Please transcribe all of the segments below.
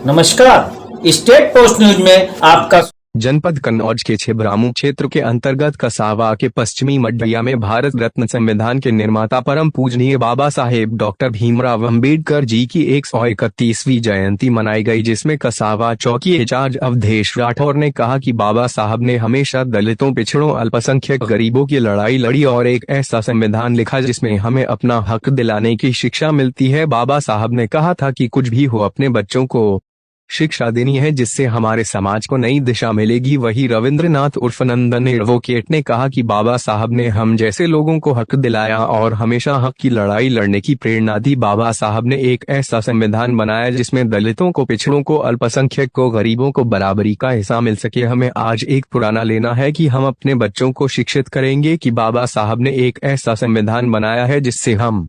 नमस्कार, state post news में आपका। जनपद कन्नौज के छिबरामऊ क्षेत्र के अंतर्गत कसावा के पश्चिमी मड्डैया में भारत रत्न संविधान के निर्माता परम पूजनीय बाबा साहेब डॉक्टर भीमराव अंबेडकर जी की 131वीं जयंती मनाई गई, जिसमें कसावा चौकी इंचार्ज अवधेश राठौर ने कहा कि बाबा साहब ने हमेशा दलितों, पिछड़ों, अल्पसंख्यक गरीबों की लड़ाई लड़ी और एक ऐसा संविधान लिखा जिसमें हमें अपना हक दिलाने की शिक्षा मिलती है। बाबा साहब ने कहा था कि कुछ भी हो, अपने बच्चों को शिक्षा देनी है जिससे हमारे समाज को नई दिशा मिलेगी। वही रविंद्रनाथ उर्फ नंदन एडवोकेट ने कहा कि बाबा साहब ने हम जैसे लोगों को हक दिलाया और हमेशा हक की लड़ाई लड़ने की प्रेरणा दी। बाबा साहब ने एक ऐसा संविधान बनाया जिसमें दलितों को, पिछड़ों को, अल्पसंख्यक को, गरीबों को बराबरी का हिस्सा मिल सके। हमें आज एक पुराना लेना है कि हम अपने बच्चों को शिक्षित करेंगे कि बाबा साहब ने एक ऐसा संविधान बनाया है जिससे हम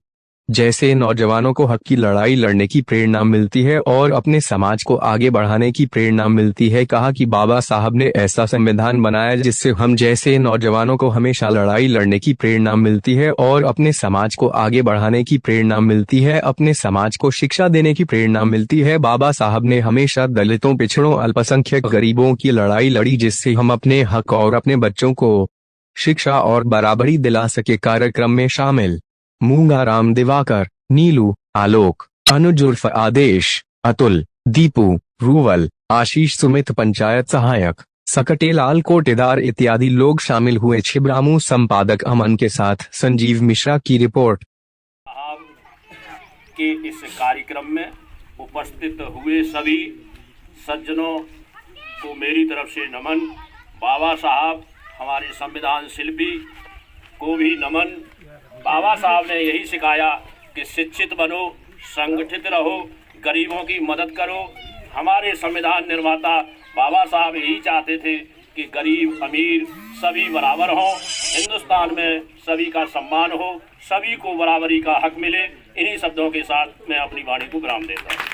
जैसे नौजवानों को हक की लड़ाई लड़ने की प्रेरणा मिलती है और अपने समाज को आगे बढ़ाने की प्रेरणा मिलती है। कहा कि बाबा साहब ने ऐसा संविधान बनाया जिससे हम जैसे नौजवानों को हमेशा लड़ाई लड़ने की प्रेरणा मिलती है और अपने समाज को आगे बढ़ाने की प्रेरणा मिलती है, अपने समाज को शिक्षा देने की प्रेरणा मिलती है। बाबा साहब ने हमेशा दलितों, पिछड़ों, अल्पसंख्यक गरीबों की लड़ाई लड़ी जिससे हम अपने हक और अपने बच्चों को शिक्षा और बराबरी दिला सके। कार्यक्रम में शामिल मूंगाराम, दिवाकर, नीलू, आलोक, अनुज उर्फ आदेश, अतुल, दीपू, रूवल, आशीष, सुमित, पंचायत सहायक, सकटेलाल, कोटेदार इत्यादि लोग शामिल हुए। छिबरामऊ संपादक अमन के साथ संजीव मिश्रा की रिपोर्ट। के इस कार्यक्रम में उपस्थित हुए सभी सज्जनों को मेरी तरफ से नमन। बाबा साहब हमारे संविधान शिल्पी को भी नमन। बाबा साहब ने यही सिखाया कि शिक्षित बनो, संगठित रहो, गरीबों की मदद करो। हमारे संविधान निर्माता बाबा साहब यही चाहते थे कि गरीब अमीर सभी बराबर हों, हिंदुस्तान में सभी का सम्मान हो, सभी को बराबरी का हक मिले। इन्हीं शब्दों के साथ मैं अपनी वाणी को विराम देता हूँ।